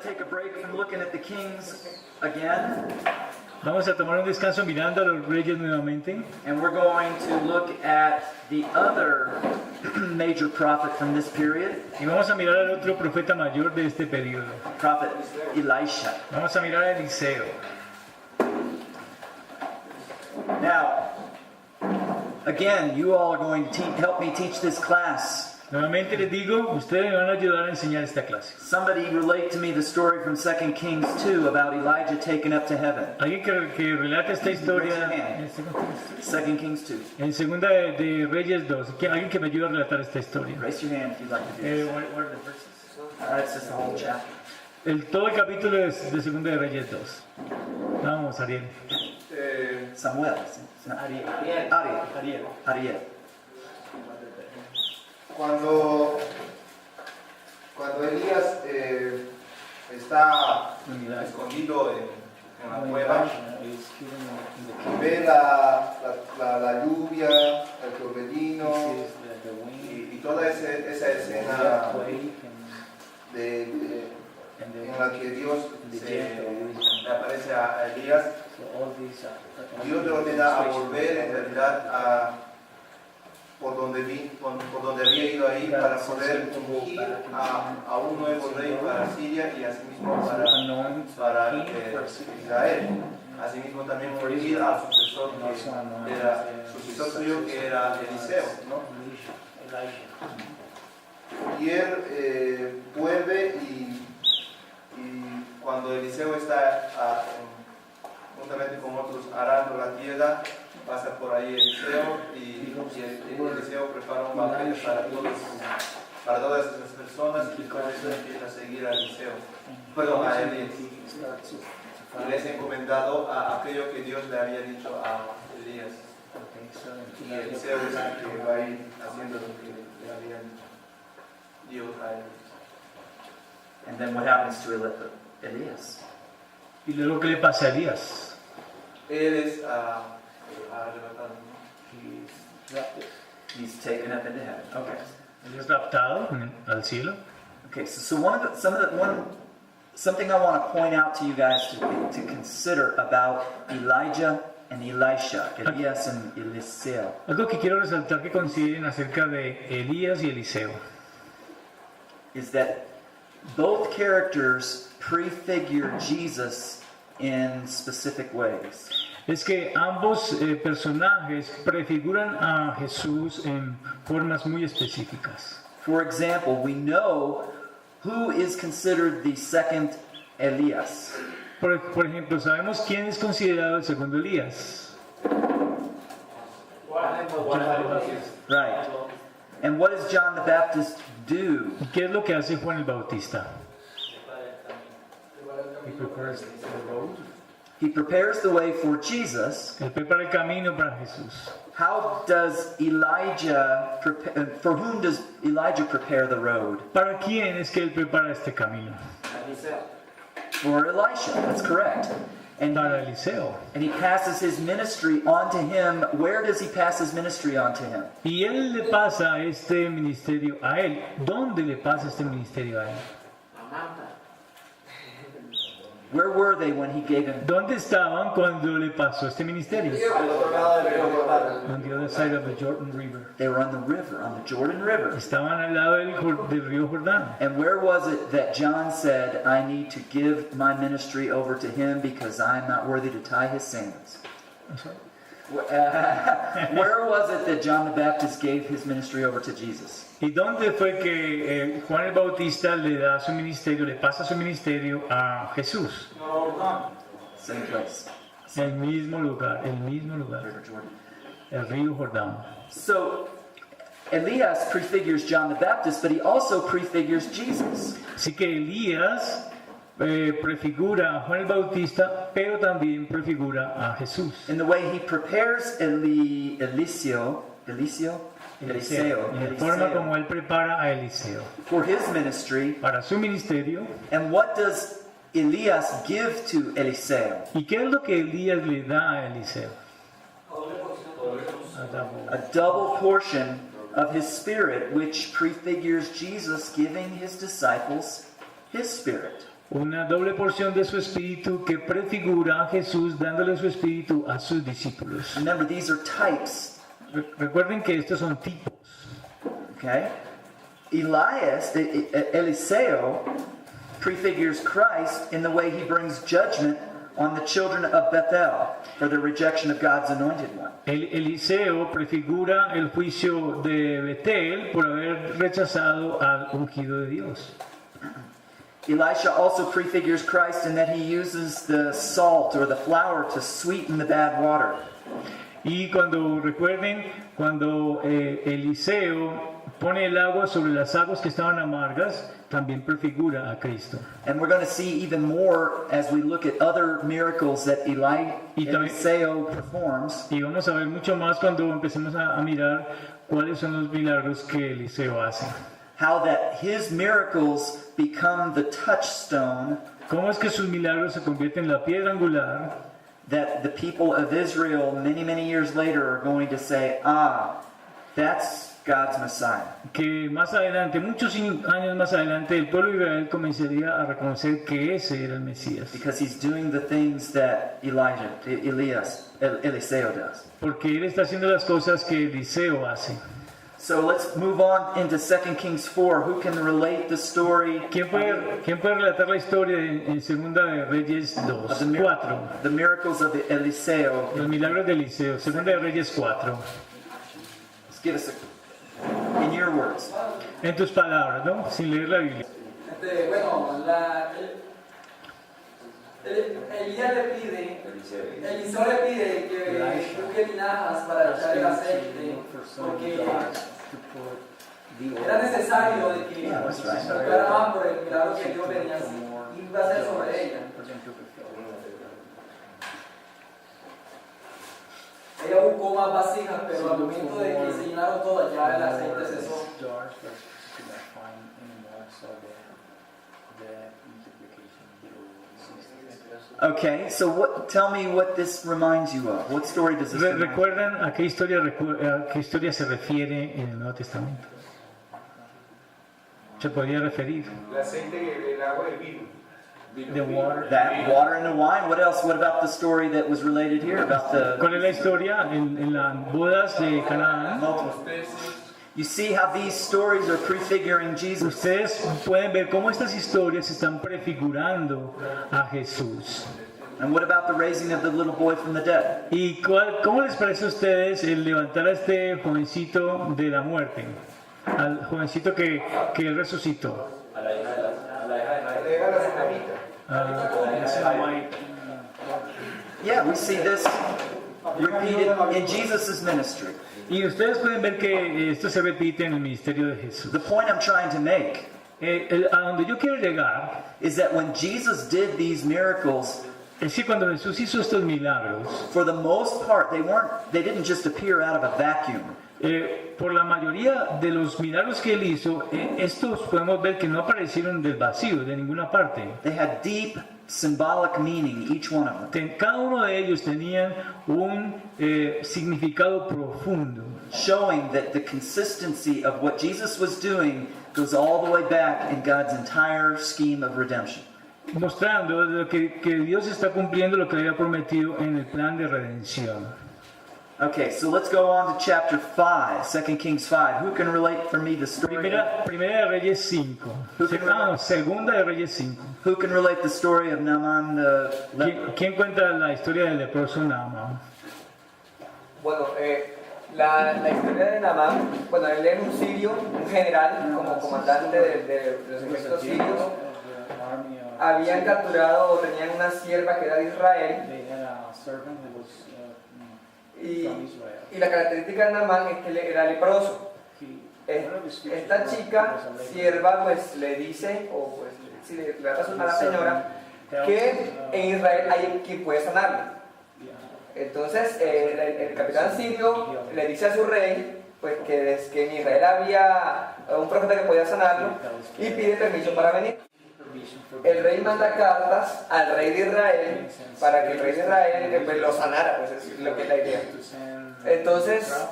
Take a break from looking at the kings again, Vamos a tomar un descanso mirando a los reyes nuevamente. and we're going to look at the other major prophet from this period, Y vamos a mirar al otro profeta mayor de este periodo. prophet Elisha. Vamos a mirar a Eliseo. Now, again, you all are going to help me teach this class. Nuevamente les digo, ustedes me van a ayudar a enseñar esta clase. Somebody relate to me the story from 2 Kings 2 about Elijah taken up to heaven. Alguien que relate esta historia en 2 Kings 2. segunda de Reyes 2. Alguien que me ayude a relatar esta historia. Raise your hand if you'd like to do this. What are the verses? It's just the whole chapter. Todo el capítulo es de segunda de Reyes 2. Vamos, Ariel. Samuel. Ariel. Cuando Elías está escondido en la cueva, ve la lluvia, el torbellino y toda esa escena en la que Dios le aparece a Elías. Dios le ordena a volver en realidad por donde había ido ahí para poder ungir a un nuevo rey para Siria y asimismo para Israel. Asimismo también ungir al sucesor suyo que era Eliseo, ¿no? Y él vuelve y cuando Eliseo está juntamente con otros arando la tierra, pasa por ahí Eliseo y Eliseo prepara un banquete para todas esas personas y por eso empieza a seguir a Eliseo, a Elías. Y les ha encomendado a aquello que Dios le había dicho a Elías. Y Eliseo es el que va a ir haciendo lo que le había dicho Dios a él. And then what happens to Elias? Y luego, ¿qué le pasa a Elías? Él es arrebatado. He's taken up into heaven. Okay. Él es raptado al cielo. Okay. So something I want to point out to you guys to consider about Elijah and Elisha, Elias and Eliseo. Algo que quiero resaltar que consideren acerca de Elías y Eliseo Is that both characters prefigure Jesus in specific ways. es que ambos personajes prefiguran a Jesús en formas muy específicas. For example, we know who is considered the second Elias. Por ejemplo, sabemos quién es considerado el segundo Elías. Right. And what does John the Baptist do? ¿Qué es lo que hace Juan el Bautista? He prepares the way for Jesus. Él prepara el camino para Jesús. How does for whom does Elijah prepare the road? ¿Para quién es que él prepara este camino? For Elisha, that's correct. Para Eliseo. And he passes his ministry on to him. Where does he pass his ministry on to him? Y él le pasa este ministerio a él. ¿Dónde le pasa este ministerio a él? Where were they when he gave him? ¿Dónde estaban cuando le pasó este ministerio? On the other side of the Jordan River. They were on the river, on the Jordan River. Estaban al lado del río Jordán. And where was it that John said, I need to give my ministry over to him because I'm not worthy to tie his sandals? Where was it that John the Baptist gave his ministry over to Jesus? ¿Y dónde fue que Juan el Bautista le da su ministerio, le pasa su ministerio a Jesús? Same place. El mismo lugar, River Jordan. el río Jordán. So, Elias prefigures John the Baptist, but he also prefigures Jesus. Así que Elías prefigura a Juan el Bautista, pero también prefigura a Jesús. In the way he prepares Eliseo En la forma como él prepara a Eliseo for his ministry. para su ministerio. And what does Elias give to Eliseo? ¿Y qué es lo que Elías le da a Eliseo? A double portion of his spirit, which prefigures Jesus giving his disciples his spirit. una doble porción de su espíritu que prefigura a Jesús dándole su espíritu a sus discípulos. Remember, these are types. Recuerden que estos son tipos. Okay? Eliseo prefigures Christ in the way he brings judgment on the children of Bethel for their rejection of God's anointed one. Eliseo prefigura el juicio de Betel por haber rechazado al ungido de Dios. Elisha also prefigures Christ in that he uses the salt or the flour to sweeten the bad water. Y cuando recuerden, cuando Eliseo pone el agua sobre las aguas que estaban amargas, también prefigura a Cristo. And we're going to see even more as we look at other miracles that Eliseo performs. Y vamos a ver mucho más cuando empecemos a mirar cuáles son los milagros que Eliseo hace. How that his miracles become the touchstone Cómo es que sus milagros se convierten en la piedra angular that the people of Israel many, many years later are going to say, that's God's Messiah. que más adelante, muchos años más adelante, el pueblo de Israel comenzaría a reconocer que ese era el Mesías. Because he's doing the things that Eliseo does. Porque él está haciendo las cosas que Eliseo hace. So let's move on into 2 Kings 4. Who can relate the story ¿Quién puede relatar la historia en Segunda de Reyes 2? of 4. the miracles of Eliseo? Los milagros de Eliseo. Segunda de Reyes 4. Let's give us in your words. En tus palabras, ¿no? Sin leer la Biblia. Bueno, Eliseo le pide que busque tinajas para echar el aceite, porque era necesario de que buscara más por el milagro que Dios venía iba a hacer sobre ella. Ella buscó más vasijas, pero al momento de que se llenaron todas, ya el aceite cesó. Okay, so tell me what this reminds you of. What story does this remind you of? ¿Recuerdan a qué historia se refiere en el Nuevo Testamento? Se podría referir. El aceite, el agua y el vino. The water. That water and the wine. What else? What about the story that was related here about ¿Cuál the es la historia en las bodas de Canaán? You see how these stories are prefiguring Jesus. Ustedes pueden ver cómo estas historias están prefigurando a Jesús. And what about the raising of the little boy from the dead? ¿Y cómo les parece a ustedes el levantar a este jovencito de la muerte? Al jovencito que él resucitó. Yeah, we see this repeated in Jesus' ministry. Y ustedes pueden ver que esto se repite en el ministerio de Jesús. The point I'm trying to make A donde yo quiero llegar is that when Jesus did these miracles, es que cuando Jesús hizo estos milagros, for the most part, they didn't just appear out of a vacuum. por la mayoría de los milagros que él hizo, estos podemos ver que no aparecieron del vacío, de ninguna parte. They had deep symbolic meaning, each one of them, Cada uno de ellos tenían un significado profundo, showing that the consistency of what Jesus was doing goes all the way back in God's entire scheme of redemption. mostrando que Dios está cumpliendo lo que había prometido en el plan de redención. Okay, so let's go on to chapter 5, 2 Kings 5. Who can relate for me the story? Primera de Reyes 5. Segunda de Reyes 5. Who can relate the story of Naaman the leper? ¿Quién cuenta la historia del leproso Naamán? Bueno, la historia de Naamán, bueno, él era un sirio, un general, como comandante de los ejércitos sirios. Habían capturado o tenían una sierva que era de Israel. Y la característica de Naamán es que él era leproso. Esta chica, sierva, pues le dice, o pues si le da razón a la señora, que en Israel hay quien puede sanarlo. Entonces el capitán sirio le dice a su rey pues que en Israel había un profeta que podía sanarlo y pide permiso para venir. El rey manda cartas al rey de Israel para que el rey de Israel pues, lo sanara, pues es lo que es la idea. Entonces,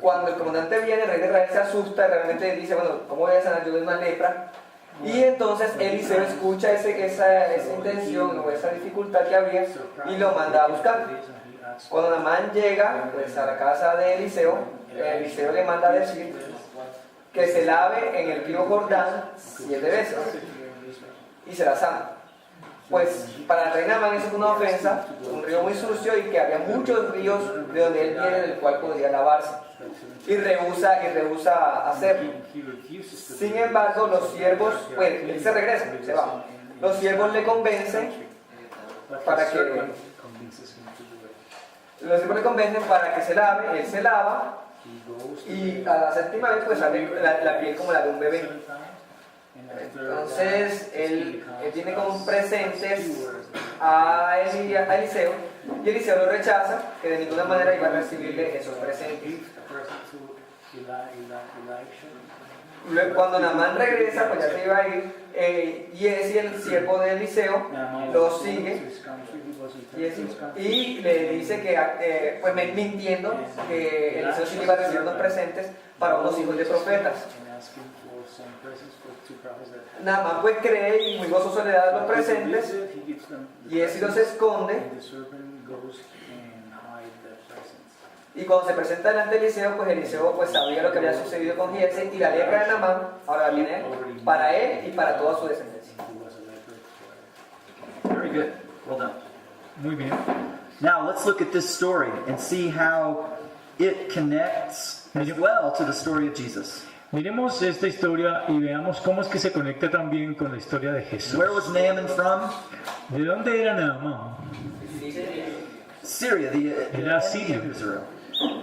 cuando el comandante viene, el rey de Israel se asusta y realmente dice, bueno, ¿cómo voy a sanar yo de una lepra? Y entonces Eliseo escucha esa intención o esa dificultad que había y lo manda a buscar. Cuando Naamán llega pues, a la casa de Eliseo, Eliseo le manda a decir que se lave en el río Jordán 7 veces y será sano. Pues para el rey Naamán eso es una ofensa, un río muy sucio y que había muchos ríos de donde él viene del cual podría lavarse. Y rehúsa hacerlo. Sin embargo, los siervos, pues él se regresa, se va. Los siervos le convencen para que se lave, él se lava y a la 7ª vez pues sale la piel como la de un bebé. Entonces él tiene como presentes a Eliseo y Eliseo lo rechaza, que de ninguna manera iba a recibirle esos presentes. Luego, cuando Naamán regresa, pues ya se iba a ir, Giezi, el siervo de Eliseo, lo sigue y le dice que, pues mintiendo, que Eliseo sí le iba a recibir unos presentes para unos hijos de profetas. Naamán pues cree y muy gozoso le da los presentes, Giezi los esconde. Y cuando se presenta delante de Eliseo, pues Eliseo pues sabía lo que había sucedido con Giezi y la lepra de Naamán ahora viene para él y para toda su descendencia. Very good. Well done. Muy bien. Now let's look at this story and see how it connects as well to the story of Jesus. Miremos esta historia y veamos cómo es que se conecta también con la historia de Jesús. Where was Naaman from? ¿De dónde era Naamán? Syria, the Era Siria. Israel.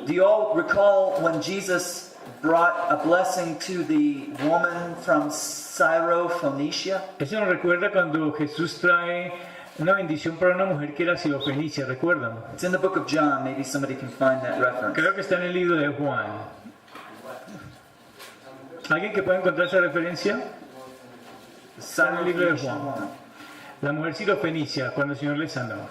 Do you all recall when Jesus brought a blessing to the woman from Syrophoenicia? Eso nos recuerda cuando Jesús trae una bendición para una mujer que era sirofenicia, ¿recuerdan? It's in the book of John. Maybe somebody can find that reference. Creo que está en el libro de Juan. ¿Alguien que pueda encontrar esa referencia? Está en el libro de Juan. La mujer sirofenicia, cuando el Señor le sanó.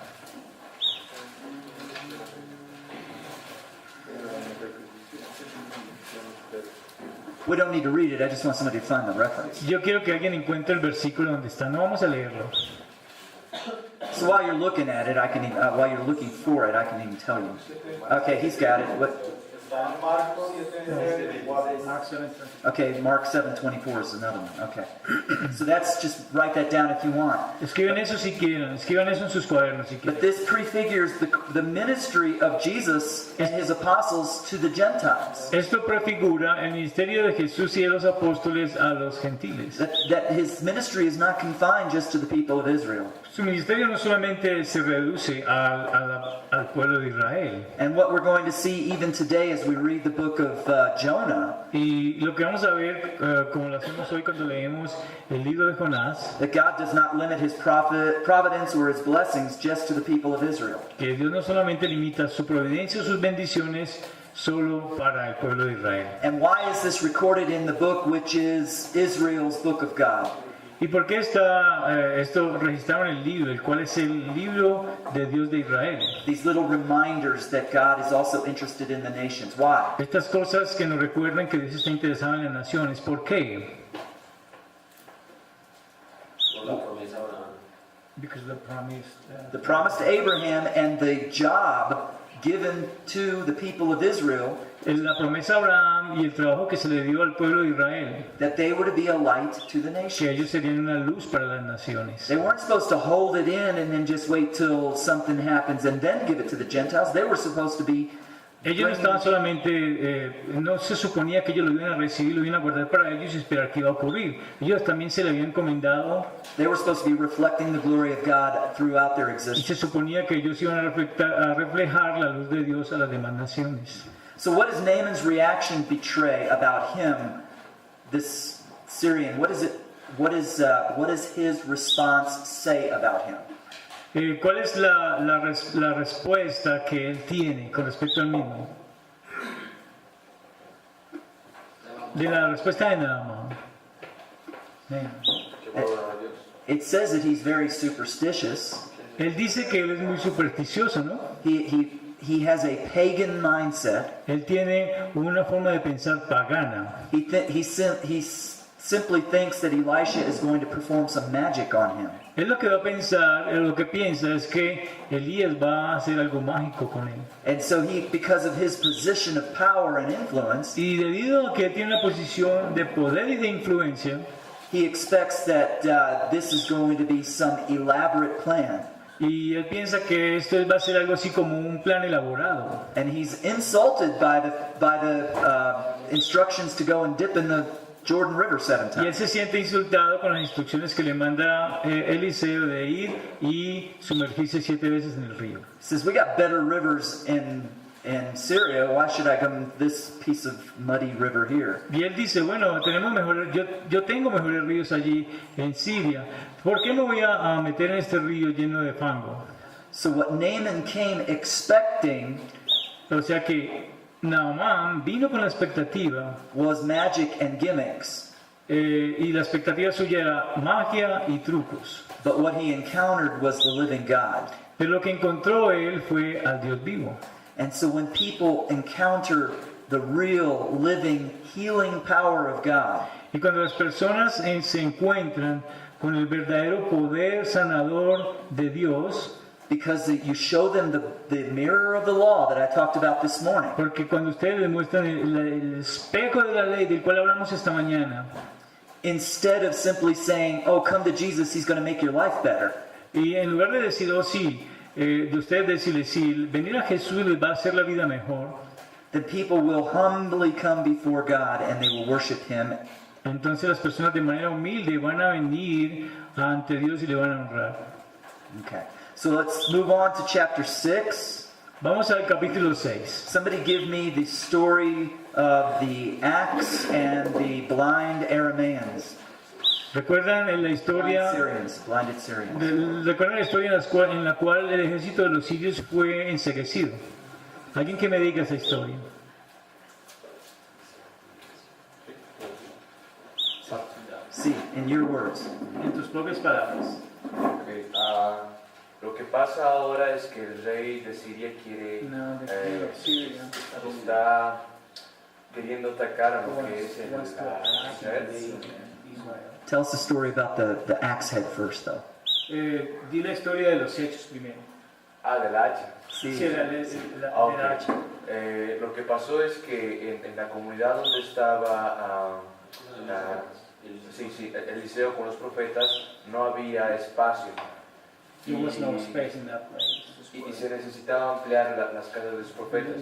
We don't need to read it. I just want somebody to find the reference. Yo quiero que alguien encuentre el versículo donde está. No vamos a leerlo. So while you're looking at it, while you're looking for it, I can even tell you. Okay, he's got it. Okay, Mark 7:24 is another one. Okay, so that's just write that down if you want. Escriban eso si quieren. Escriban eso en sus cuadernos si But quieren. this prefigures the ministry of Jesus and his apostles to the Gentiles. Esto prefigura el ministerio de Jesús y de los apóstoles a los gentiles. That his ministry is not confined just to the people of Israel. Su ministerio no solamente se reduce al pueblo de Israel. And what we're going to see even today as we read the book of Jonah, Y lo que vamos a ver, como lo hacemos hoy cuando leemos el libro de Jonás, that God does not limit his providence or his blessings just to the people of Israel. que Dios no solamente limita su providencia o sus bendiciones solo para el pueblo de Israel. And why is this recorded in the book which is Israel's book of God? ¿Y por qué está esto registrado en el libro, el cual es el libro de Dios de Israel? These little reminders that God is also interested in the nations. Why? Estas cosas que nos recuerdan que Dios está interesado en las naciones. ¿Por qué? Because the promise, The promise to Abraham and the job given to the people of Israel, la promesa a Abraham y el trabajo que se le dio al pueblo de Israel, that they were to be a light to the que nations. ellos serían una luz para las naciones. They weren't supposed to hold it in and then just wait till something happens and then give it to the Gentiles. They were supposed to be Ellos no estaban solamente, no se suponía que ellos lo iban a recibir, lo iban a guardar para ellos y esperar qué iba a ocurrir. Ellos también se le habían encomendado They were supposed to be reflecting the glory of God throughout their y existence. se suponía que ellos iban a reflejar la luz de Dios a las demás naciones. So what does Naaman's reaction betray about him, this Syrian? What does his response say about him? ¿Cuál es la respuesta que él tiene con respecto al mismo? De la respuesta de Naamán. It says that he's very superstitious. Él dice que él es muy supersticioso, ¿no? He has a pagan mindset. Él tiene una forma de pensar pagana. He simply thinks that Elisha is going to perform some magic on him. Él lo que va a pensar, lo que piensa es que Elías va a hacer algo mágico con él. And so he, because of his position of power and influence, Y debido a que él tiene una posición de poder y de influencia, he expects that this is going to be some elaborate plan. y él piensa que esto va a ser algo así como un plan elaborado. And he's insulted by the instructions to go and dip in the Jordan River 7 Y él times. se siente insultado con las instrucciones que le manda Eliseo de ir y sumergirse 7 veces en el río. He says, we got better rivers in Syria. Why should I come this piece of muddy river here? Y él dice, bueno, yo tengo mejores ríos allí en Siria. ¿Por qué me voy a meter en este río lleno de fango? So what Naaman came expecting O sea que Naamán vino con la expectativa, was magic and gimmicks. y la expectativa suya era magia y trucos. But what he encountered was the living God. Pero lo que encontró él fue al Dios vivo. And so when people encounter the real, living, healing power of God, Y cuando las personas se encuentran con el verdadero poder sanador de Dios, because you show them the mirror of the law that I talked about this morning, porque cuando ustedes les muestran el espejo de la ley del cual hablamos esta mañana, instead of simply saying, oh, come to Jesus, he's going to make your life better, y en lugar de decir, oh sí, de ustedes decirles, sí, venir a Jesús les va a hacer la vida mejor, then people will humbly come before God and they will worship him. entonces las personas de manera humilde van a venir ante Dios y le van a honrar. Okay, so let's move on to chapter 6. Vamos al capítulo 6. Somebody give me the story of the axe and the blind Arameans. ¿Recuerdan en la Blind historia? Syrians, blinded Syrians. ¿Recuerdan la historia en la cual el ejército de los sirios fue enseguecido? ¿Alguien que me diga esa historia? See, in your words. En tus propias palabras. Ok, lo que pasa ahora es que el rey de Siria está queriendo atacar a lo que es Israel. Tell Tell us the story about the axe head first, though. Di la historia de los hechos primero. Del hacha. Sí. Sí, Ok. del hacha. Lo que pasó es que en la comunidad donde estaba Eliseo con los profetas no había espacio. There was no space in that place. Y se necesitaba ampliar las casas de los profetas.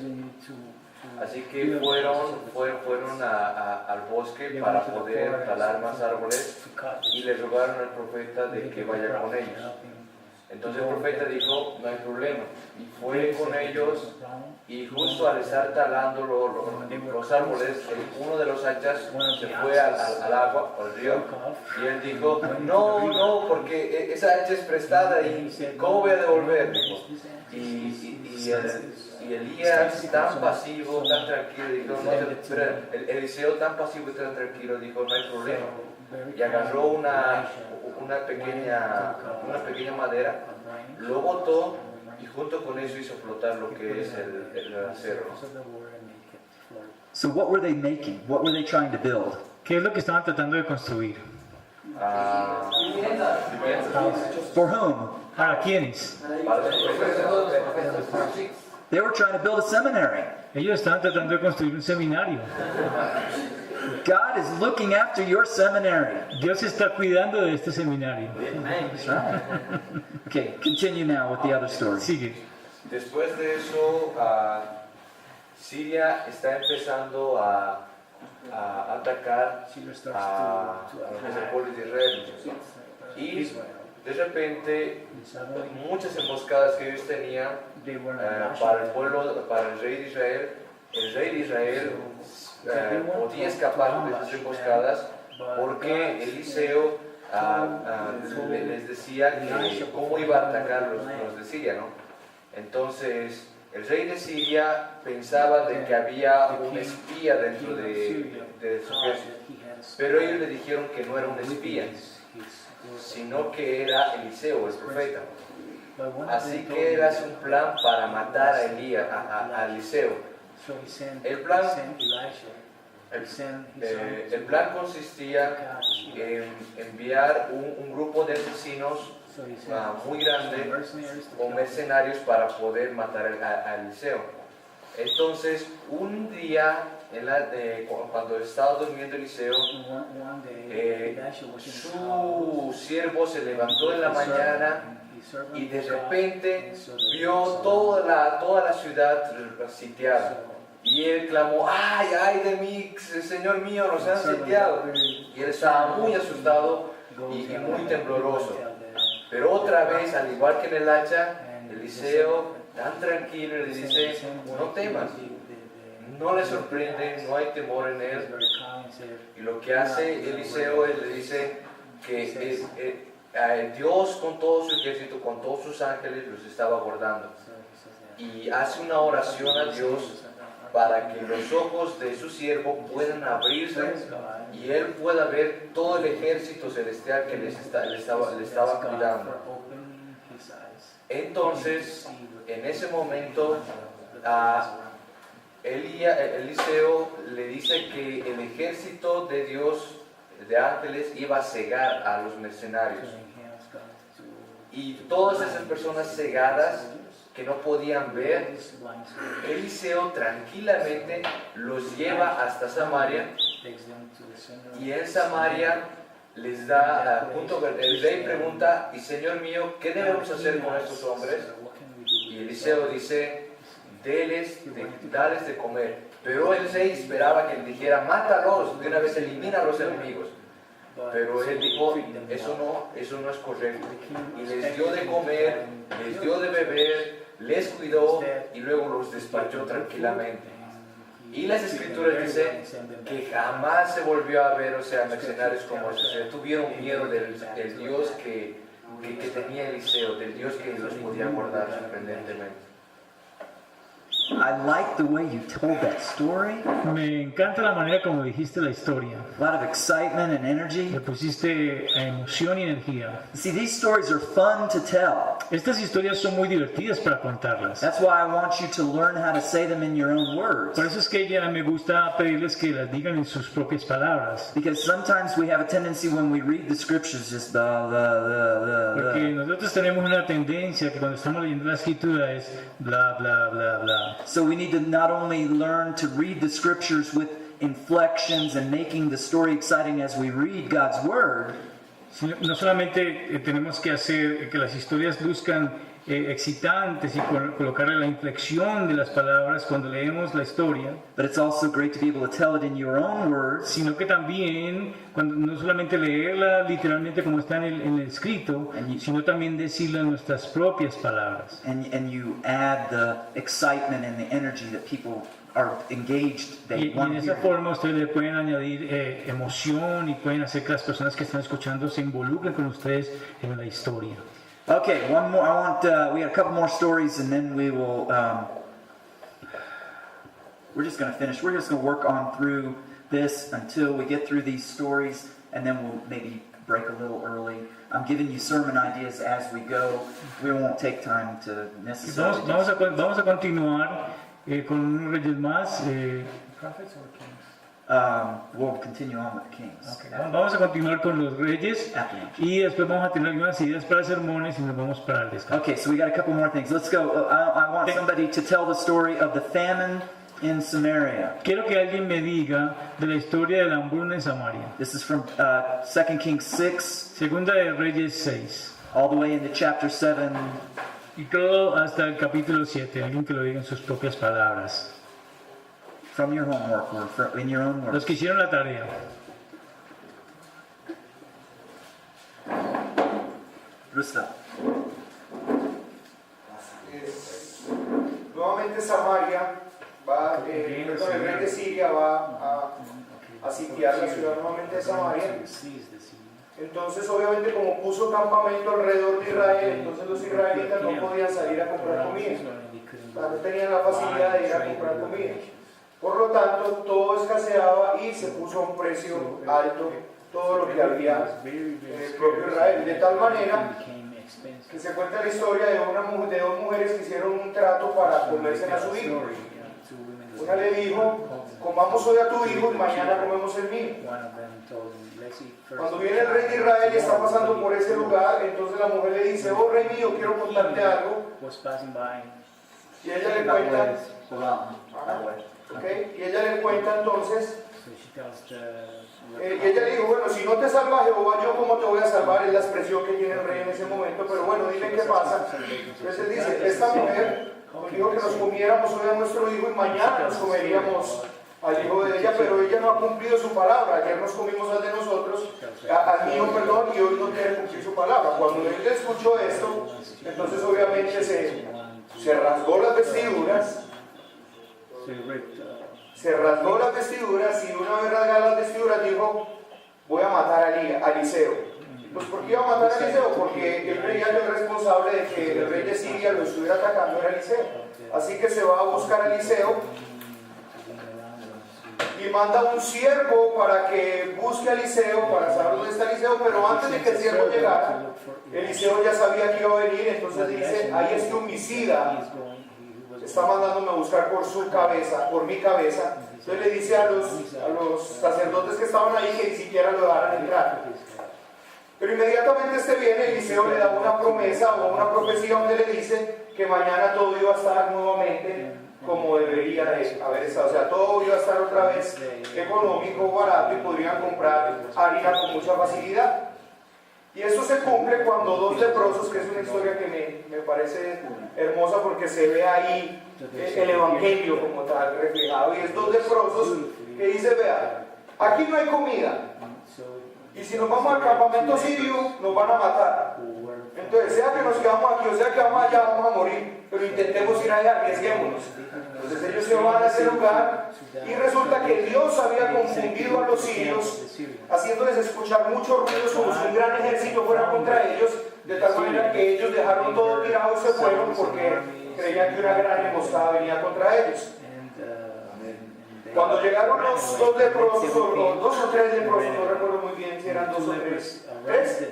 Así que fueron al bosque para poder talar más árboles y le rogaron al profeta de que vaya con ellos. Entonces el profeta dijo, no hay problema. Y fue con ellos y justo al estar talando los árboles, uno de los hachas se fue al agua, al río, y él dijo, no, porque esa hacha es prestada y ¿cómo voy a devolver? Dijo. Y Elías tan pasivo, tan tranquilo, dijo, Eliseo tan pasivo y tan tranquilo, dijo, no hay problema. Y agarró una pequeña madera, lo botó y junto con eso hizo flotar lo que es el acero. So what were they making? What were they trying to build? ¿Qué es lo que estaban tratando de construir? For whom? ¿Para quiénes? Para los profetas. They were trying to build a seminary. Ellos estaban tratando de construir un seminario. God is looking after your seminary. Dios está cuidando de este seminario. That's right. Okay, continue now with the other story. Sigue. Después de eso, Siria está empezando a atacar a el pueblo de Israel. Y de repente, muchas emboscadas que ellos tenían para el pueblo, para el rey de Israel podía escapar de esas emboscadas porque Eliseo les decía que cómo iba a atacar los de Siria, ¿no? Entonces, el rey de Siria pensaba de que había un espía dentro de su ejército, pero ellos le dijeron que no era un espía, sino que era Eliseo, el profeta. Así que él hace un plan para matar a Eliseo. El plan El plan consistía en enviar un grupo de asesinos muy grande o mercenarios para poder matar a Eliseo. Entonces, un día, cuando estaba durmiendo Eliseo, su siervo se levantó en la mañana y de repente vio toda la ciudad sitiada. Y él clamó: ¡ay, ay de mí, Señor mío, nos han sitiado! Y él estaba muy asustado y muy tembloroso. Pero otra vez, al igual que en el hacha, Eliseo, tan tranquilo, le dice: no temas. No le sorprende, no hay temor en él. Y lo que hace Eliseo, él le dice que Dios con todo su ejército, con todos sus ángeles, los estaba guardando. Y hace una oración a Dios para que los ojos de su siervo puedan abrirse y él pueda ver todo el ejército celestial que le estaba cuidando. Entonces, en ese momento, Eliseo le dice que el ejército de Dios, de ángeles, iba a cegar a los mercenarios. Y todas esas personas cegadas que no podían ver, Eliseo tranquilamente los lleva hasta Samaria, y en Samaria les da, el rey pregunta: y Señor mío, ¿qué debemos hacer con estos hombres? Y Eliseo dice: dales de comer. Pero el rey esperaba que él dijera: mátalos, de una vez elimina a los enemigos. Pero él dijo: eso no es correcto. Y les dio de comer, les dio de beber, les cuidó y luego los despachó tranquilamente. Y las escrituras dicen que jamás se volvió a ver, mercenarios como esos. Tuvieron miedo del Dios que tenía Eliseo, del Dios que los podía guardar sorprendentemente. I like the way you told that story. Me encanta la manera como dijiste la historia. A lot of excitement and energy. Le pusiste emoción y energía. See, these stories are fun to tell. Estas historias son muy divertidas para contarlas. That's why I want you to learn how to say them in your own words. Por eso es que ya me gusta pedirles que las digan en sus propias palabras. Because sometimes we have a tendency when we read the scriptures just blah, blah, blah, blah, blah. Porque nosotros tenemos una tendencia que cuando estamos leyendo la escritura es bla, bla, bla, bla. So we need to not only learn to read the scriptures with inflections and making the story exciting as we read God's word. No solamente tenemos que hacer que las historias luzcan excitantes y colocarle la inflexión de las palabras cuando leemos la historia, but it's also great to be able to tell it in your own words, sino que también cuando no solamente leerla literalmente como está en el escrito, sino también decirla en nuestras propias palabras. and you add the excitement and the energy that people are engaged, they Y want en to esa hear. forma ustedes le pueden añadir emoción y pueden hacer que las personas que están escuchando se involucren con ustedes en la historia. Okay, one more. We got a couple more stories, and then we will. We're just going to finish. We're just going to work on through this until we get through these stories, and then we'll maybe break a little early. I'm giving you sermon ideas as we go. We won't take time to necessarily. Vamos a continuar con unos reyes más. Prophets or kings? We'll continue on with the kings. Okay. Vamos a continuar con los reyes y después vamos a tener algunas ideas para sermones y nos vamos para el descanso. Okay, so we got a couple more things. Let's go. I want somebody to tell the story of the famine in Samaria. Quiero que alguien me diga de la historia de la hambruna en Samaria. This is from 2 Kings 6, Segunda de Reyes 6. all the way into chapter 7. Y todo hasta el capítulo 7. Alguien que lo diga en sus propias palabras. From your homework or in your own Los words. que hicieron la tarea. Gustav. Nuevamente Samaria va, el rey de Siria va a sitiar la ciudad nuevamente de Samaria. Entonces obviamente como puso campamento alrededor de Israel, entonces los israelitas no podían salir a comprar comida. No tenían la facilidad de ir a comprar comida. Por lo tanto, todo escaseaba y se puso a un precio alto todo lo que había en el propio Israel. De tal manera que se cuenta la historia de de dos mujeres que hicieron un trato para comerse a su hijo. Una le dijo: comamos hoy a tu hijo y mañana comemos el mío. One of them told him, let's eat first. Cuando viene el rey de Israel y está pasando por ese lugar, entonces la mujer le dice, oh rey mío, quiero contarte algo. Was passing by. Y ella le cuenta, Joram. ¿ok? Y ella le cuenta entonces, So she tells the y ella le dijo, bueno, si no te salva Jehová, yo cómo te voy a salvar, es la expresión que tiene el rey en ese momento, pero bueno, dime qué pasa. Entonces dice, esta mujer nos dijo que nos comiéramos hoy a nuestro hijo y mañana nos comeríamos al hijo de ella, pero ella no ha cumplido su palabra. Ayer nos comimos al de nosotros, al mío, perdón, y hoy no quiere cumplir su palabra. Cuando él escuchó esto, entonces obviamente se rasgó las vestiduras, se rasgó las vestiduras y una vez rasgadas las vestiduras dijo, voy a matar a Eliseo. Pues ¿por qué iba a matar a Eliseo? Porque él creía que el responsable de que el rey de Siria lo estuviera atacando era Eliseo. Así que se va a buscar a Eliseo y manda un siervo para que busque a Eliseo, para saber dónde está Eliseo, pero antes de que el siervo llegara, Eliseo ya sabía que iba a venir, entonces dice, ahí este homicida está mandándome a buscar por su cabeza, por mi cabeza. Entonces le dice a los sacerdotes que estaban ahí que ni siquiera lo dejaran entrar. Pero inmediatamente viene, Eliseo le da una promesa o una profecía donde le dice que mañana todo iba a estar nuevamente como debería de haber estado. O sea, todo iba a estar otra vez económico, barato y podrían comprar harina con mucha facilidad. Y esto se cumple cuando dos leprosos, que es una historia que me parece hermosa porque se ve ahí el evangelio como tal reflejado. Y es dos leprosos que dice, vea, aquí no hay comida. Y si nos vamos al campamento sirio, nos van a matar. Entonces, sea que nos quedamos aquí o sea que vamos allá, vamos a morir. Pero intentemos ir allá, arriesguémonos. Entonces ellos se van a ese lugar y resulta que Dios había confundido a los sirios, haciéndoles escuchar muchos ruidos como si un gran ejército fuera contra ellos, de tal manera que ellos dejaron todo tirado y se fueron porque creían que una gran emboscada venía contra ellos. Cuando llegaron los dos leprosos, o dos o tres leprosos, no recuerdo muy bien si eran dos o tres. ¿Tres?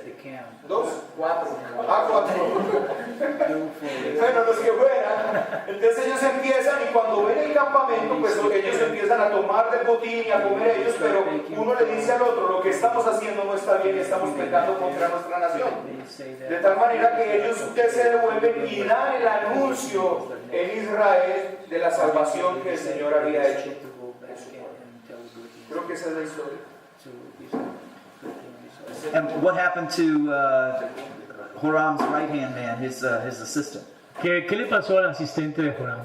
¿Dos? Cuatro. Ah, cuatro. Bueno, los que fueran. Entonces ellos empiezan y cuando ven el campamento, pues ellos empiezan a tomar del botín y a comer ellos, pero uno le dice al otro, lo que estamos haciendo no está bien, estamos pecando contra nuestra nación. De tal manera que ellos se devuelven y dan el anuncio en Israel de la salvación que el Señor había hecho. Creo que esa es la historia. And what happened to Joram's right-hand man, his assistant? ¿Qué le pasó al asistente de Joram?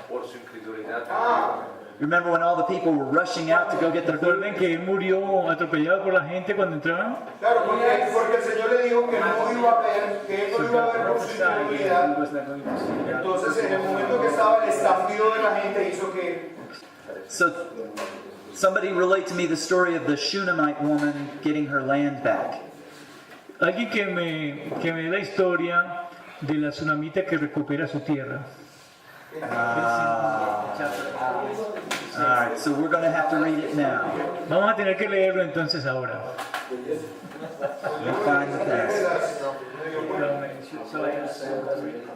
Por su incredulidad. Remember when all the people were rushing out to go get their food? ¿Recuerden que él murió atropellado por la gente cuando entraban? Claro, porque el Señor le dijo que no iba a ver, que él no iba a ver por su incredulidad. Entonces, en el momento que estaba el estampido de la gente, hizo que... So, somebody relate to me the story of the Shunammite woman getting her land back. Alguien que me dé la historia de la tsunamita que recupera su tierra. All right, so we're going to have to read it now. Vamos a tener que leerlo entonces ahora. Let me find the text.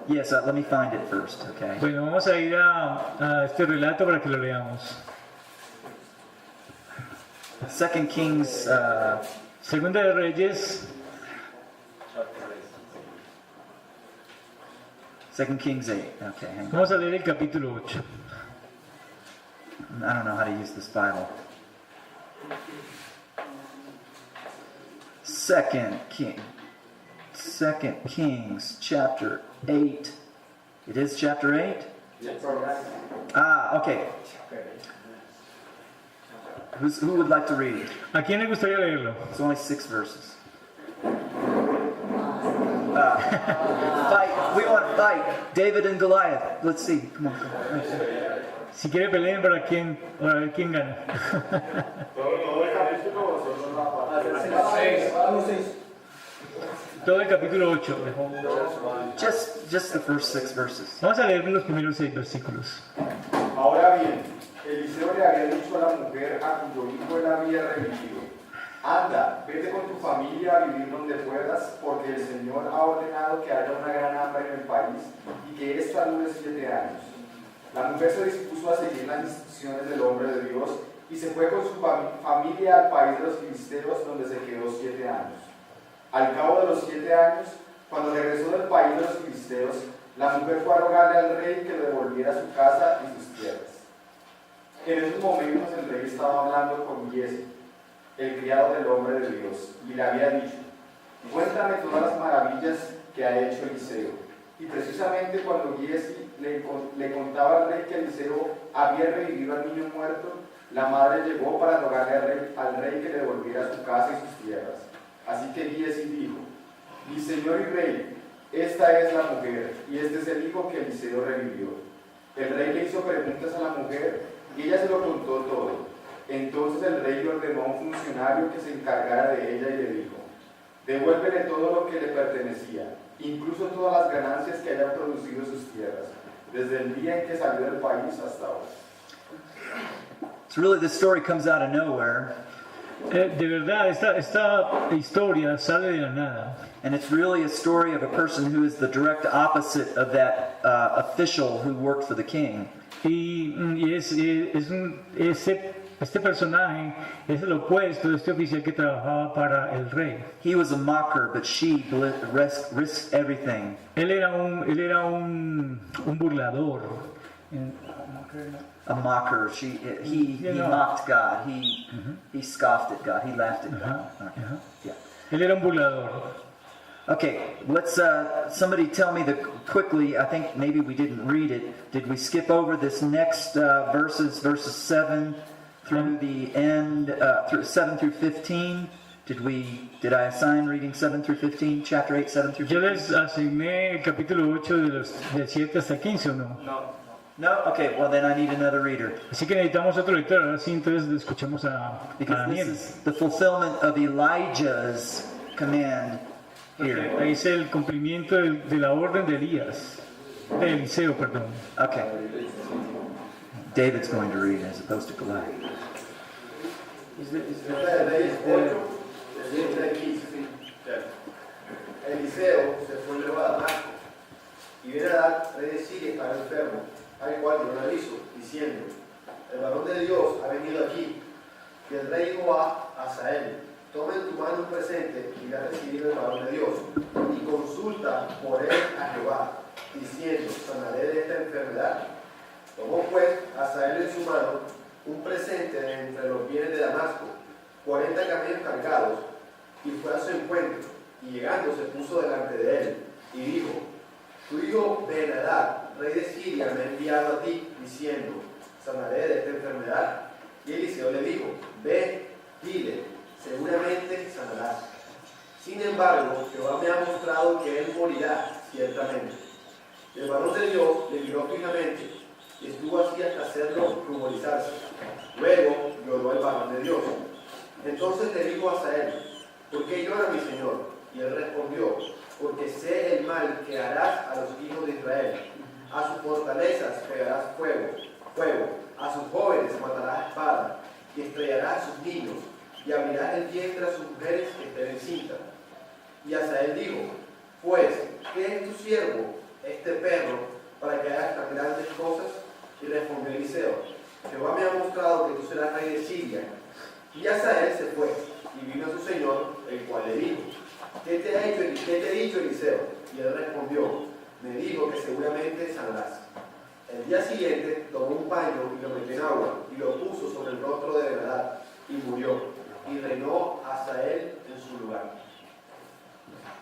Yes, let me find it first, okay? Bueno, vamos a ir a este relato para que lo leamos. 2 Kings, Segunda de Reyes, 2 Kings 8. Okay, hang on. vamos a leer el capítulo 8. I don't know how to use this Bible. 2 Kings, chapter 8. It is chapter 8? Ah, okay. Who would like to read it? ¿A quién le gustaría leerlo? It's only 6 verses. Fight. We want to fight. David and Goliath. Let's see. Come on. Si quiere peleen para ver quién gana. Todo el capítulo 8. Just the first 6 verses. Vamos a leer los primeros 6 versículos. Ahora bien, Eliseo le había dicho a la mujer a cuyo hijo él había revivido: anda, vete con tu familia a vivir donde puedas, porque el Señor ha ordenado que haya una gran hambre en el país y que esta dure 7 años. La mujer se dispuso a seguir las instrucciones del hombre de Dios y se fue con su familia al país de los filisteos, donde se quedó 7 años. Al cabo de los 7 años, cuando regresó del país de los filisteos, la mujer fue a rogarle al rey que le devolviera su casa y sus tierras. En esos momentos el rey estaba hablando con Giezi, el criado del hombre de Dios, y le había dicho: cuéntame todas las maravillas que ha hecho Eliseo. Y precisamente cuando Giezi le contaba al rey que Eliseo había revivido al niño muerto, la madre llegó para rogarle al rey que le devolviera su casa y sus tierras. Así que Giezi dijo: mi señor y rey, esta es la mujer, y este es el hijo que Eliseo revivió. El rey le hizo preguntas a la mujer, y ella se lo contó todo. Entonces el rey le ordenó a un funcionario que se encargara de ella y le dijo: devuélvele todo lo que le pertenecía, incluso todas las ganancias que haya producido sus tierras, desde el día en que salió del país hasta ahora. So really this story comes out of nowhere, De verdad, esta historia sale de la nada. and it's really a story of a person who is the direct opposite of that official who worked for the king. Este personaje es el opuesto de este oficial que trabajaba para el rey. He was a mocker, but she risked everything. Él era un burlador. A mocker. He mocked God. He scoffed at God. He laughed at God. Okay. Yeah. Él era un burlador. Okay, let's somebody tell me quickly. I think maybe we didn't read it. Did we skip over this next verses 7 through the end, through 7 through 15? Did I assign reading 7 through 15, chapter 8, 7 through 15? Yo les asigné el capítulo 8 del 7 hasta 15, ¿o no? No? Okay, well then I need another reader. Así que necesitamos otro lector. Ahora sí, entonces escuchamos a Because this Daniel. is the fulfillment of Elijah's command here. Ahí es el cumplimiento de la orden de Elías, de Eliseo, perdón. Okay. David's going to read as opposed to Goliath. Eliseo se fue luego a Damasco, y Ben-Hadad, rey de Siria, estaba enfermo, al cual dio un aviso, diciendo: el varón de Dios ha venido aquí. Y el rey dijo a Hazael: toma en tu mano un presente y irá a recibir el varón de Dios, y consulta por él a Jehová, diciendo: sanaré de esta enfermedad. Tomó pues Hazael en su mano un presente de entre los bienes de Damasco, 40 camellos cargados, y fue a su encuentro, y llegando se puso delante de él, y dijo: tu hijo Ben-Hadad, rey de Siria, me ha enviado a ti, diciendo: sanaré de esta enfermedad. Y Eliseo le dijo: ve, dile, seguramente sanarás. Sin embargo, Jehová me ha mostrado que él morirá ciertamente. Y el varón de Dios le miró fijamente, y estuvo así hasta hacerlo ruborizarse. Luego lloró el varón de Dios. Entonces le dijo a Hazael: ¿por qué llora mi señor? Y él respondió: porque sé el mal que harás a los hijos de Israel. A sus fortalezas pegarás fuego, a sus jóvenes matarás espada, y estrellarás a sus niños, y abrirás el vientre a sus mujeres que estén encintas. Y Hazael dijo: pues, ¿qué es tu siervo, este perro, para que hagas tan grandes cosas? Y respondió Eliseo: Jehová me ha mostrado que tú serás rey de Siria. Y Hazael se fue, y vino a su señor, el cual le dijo: ¿qué te he dicho, Eliseo? Y él respondió: me dijo que seguramente sanarás. El día siguiente tomó un paño y lo metió en agua, y lo puso sobre el rostro de Ben-Hadad, y murió. Y reinó Hazael en su lugar.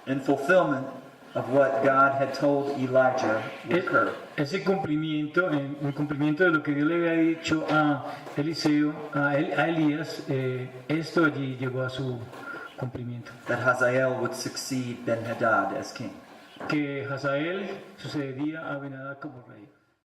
In fulfillment of what God had told Elijah would occur. Ese cumplimiento, en cumplimiento de lo que Dios le había dicho a Eliseo, a Elías, esto allí llegó a su cumplimiento. That Hazael would succeed Ben-Hadad as king. Que Hazael sucedería a Ben-Hadad como rey.